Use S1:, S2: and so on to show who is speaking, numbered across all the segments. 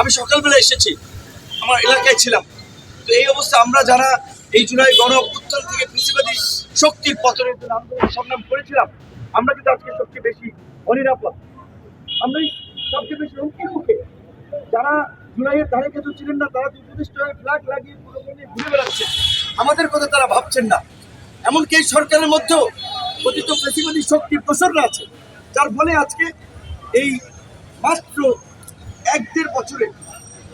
S1: আমি সকালবেলা এসেছি, আমার এলাকায় ছিলাম। তো এই অবস্থা আমরা যারা এই জুলাই গণ অভ্যুত্থান থেকে ফ্যাসিবাদী শক্তির পতনের জন্য আন্দোলন সংগ্রাম করেছিলাম, আমরা কিন্তু আজকে সবচেয়ে বেশি অনিরাপদ, আমরাই সবচেয়ে বেশি হুমকির মুখে। যারা জুলাইয়ের ধারে কাছে ছিলেন না, তারা উপদিষ্ট হয়ে ফ্ল্যাগ লাগিয়ে পুরোপুরি ঘুরে বেড়াচ্ছে, আমাদের কথা তারা ভাবছেন না। এমনকি এই সরকারের মধ্যেও কথিত ফ্যাসিবাদী শক্তির প্রসারণা আছে, যার ফলে আজকে এই মাত্র 1-1.5 বছরে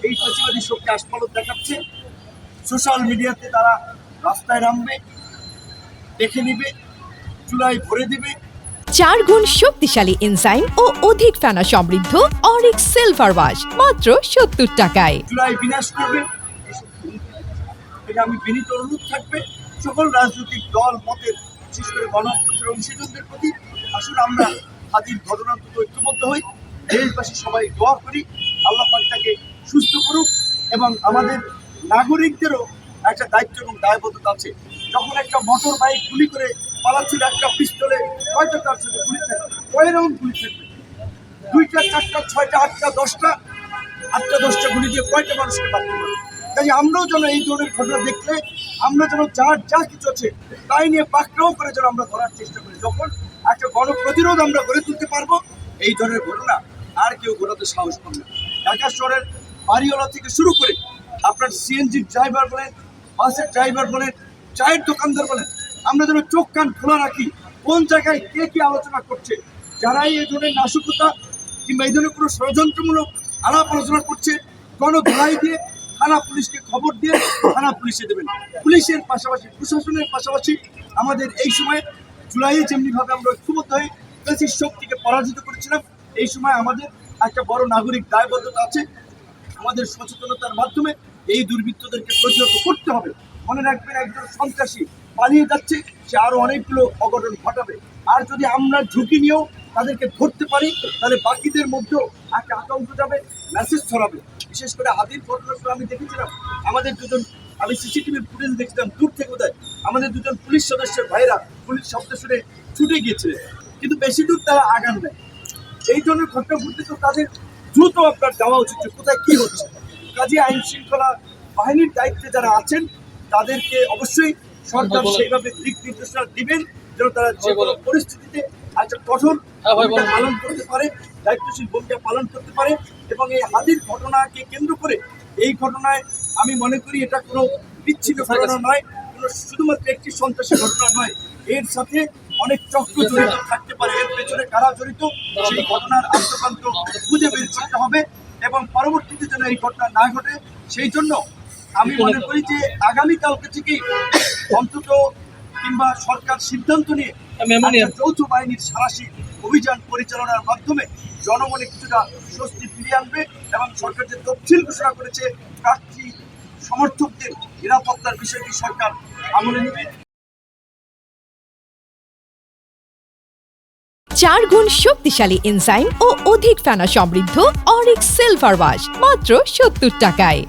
S1: এই ফ্যাসিবাদী শক্তি আস্ফালন দেখাচ্ছে। সোশ্যাল মিডিয়াতে তারা রাস্তায় নামবে, দেখে নিবে, চুলায় ভরে দিবে।
S2: 4 গুণ শক্তিশালী এনজাইম ও অধিক ফেনা সমৃদ্ধ অরিক্স সিলভার ওয়াশ মাত্র 70 টাকায়।
S1: চুলায় বিনাশ করবে। এটা আমি বিনীত অনুরোধ থাকবে সকল রাজনৈতিক দল মতের, বিশেষ করে গণতন্ত্রের অংশীদারদের প্রতি, আসুন আমরা হাজির ঘটনার প্রতি ঐক্যবদ্ধ হই, দেশবাসী সবাই দোয়া করি আল্লাহ পাক তাকে সুস্থ করুক। এবং আমাদের নাগরিকদেরও একটা দায়িত্ব এবং দায়বদ্ধতা আছে। যখন একটা মোটর বাইক গুলি করে পালাচ্ছিল, একটা পিস্তলে কয়টা তার সাথে গুলি থাকবে, কয় রাউন্ড গুলি থাকবে, 2টা 4টা 6টা 8টা 10টা 8টা 10টা গুলি দিয়ে কয়টা মানুষকে বাঁচতে পারে। কাজে আমরাও যেন এই ধরনের ঘটনা দেখলে আমরা যেন যার যা কিছু আছে তাই নিয়ে পাকড়াও করে যেন আমরা ধরার চেষ্টা করি। যখন একটা গণপ্রতিরোধ আমরা গড়ে তুলতে পারবো, এই ধরনের ঘটনা আর কেউ ঘটাতে সাহস পাবে না। ঢাকা শহরের বাড়িওয়ালা থেকে শুরু করে আপনার সিএনজির ড্রাইভার বলেন, বাসের ড্রাইভার বলেন, চায়ের দোকানদার বলেন, আমরা যেন চোখ কান খোলা রাখি কোন জায়গায় কে কি আলোচনা করছে। যারাই এই ধরনের নাশকতা কিংবা এই ধরনের কোনো ষড়যন্ত্রমূলক আলাপ আলোচনা করছে, গণধোলাই দিয়ে থানা পুলিশকে খবর দিয়ে থানা পুলিশে দেবেন। পুলিশের পাশাপাশি প্রশাসনের পাশাপাশি আমাদের এই সময় জুলাইয়ে যেমনিভাবে আমরা ঐক্যবদ্ধ হয়ে ফ্যাসিস্ট শক্তিকে পরাজিত করেছিলাম, এই সময় আমাদের একটা বড় নাগরিক দায়বদ্ধতা আছে। আমাদের সচেতনতার মাধ্যমে এই দুর্বৃত্তদেরকে প্রতিহত করতে হবে। মনে রাখবেন, একজন সন্ত্রাসী পালিয়ে যাচ্ছে, সে আরো অনেকগুলো অঘটন ঘটাবে। আর যদি আমরা ঝুঁকি নিয়েও তাদেরকে ধরতে পারি, তাহলে বাকিদের মধ্যেও একটা আতঙ্ক যাবে, মেসেজ ছড়াবে। বিশেষ করে হাতির ঘটনাগুলো আমি দেখেছিলাম, আমাদের দুজন, আমি সিসিটিভির ফুটেজ দেখছিলাম দূর থেকে, বোধহয় আমাদের দুজন পুলিশ সদস্যের ভাইরা পুলিশ শব্দ শুনে ছুটে গিয়েছিলেন, কিন্তু বেশি দূর তারা আগান নেয়। এই ধরনের ঘটনা ঘটতে তো তাদের দ্রুত আপনার যাওয়া উচিত যে কোথায় কি হচ্ছে। কাজে আইন শৃঙ্খলা বাহিনীর দায়িত্বে যারা আছেন তাদেরকে অবশ্যই সরকার সেইভাবে দিক নির্দেশনা দিবেন যেন তারা যে কোনো পরিস্থিতিতে একটা কঠোর ভূমিকা পালন করতে পারে, দায়িত্বশীল ভূমিকা পালন করতে পারে। এবং এই হাতির ঘটনাকে কেন্দ্র করে এই ঘটনায় আমি মনে করি এটা কোনো বিচ্ছিন্ন ঘটনা নয়, কোনো শুধুমাত্র একটি সন্ত্রাসী ঘটনা নয়, এর সাথে অনেক চক্র জড়িত থাকতে পারে। এর পেছনে কারা জড়িত সেই ঘটনার আত্মকান্ত খুঁজে বের করতে হবে এবং পরবর্তীতে যেন এই ঘটনা না ঘটে সেই জন্য আমি মনে করি যে আগামীকালকে থেকেই অন্তত কিংবা সরকার সিদ্ধান্ত নিয়ে যৌথ বাহিনীর সাঁড়াশি অভিযান পরিচালনার মাধ্যমে জনমনে কিছুটা স্বস্তি ফিরিয়ে আনবে এবং সরকার যে তফসিল ঘোষণা করেছে প্রার্থী সমর্থকদের নিরাপত্তার বিষয়টি সরকার আমলে নেবে।
S2: 4 গুণ শক্তিশালী এনজাইম ও অধিক ফেনা সমৃদ্ধ অরিক্স সিলভার ওয়াশ মাত্র 70 টাকায়।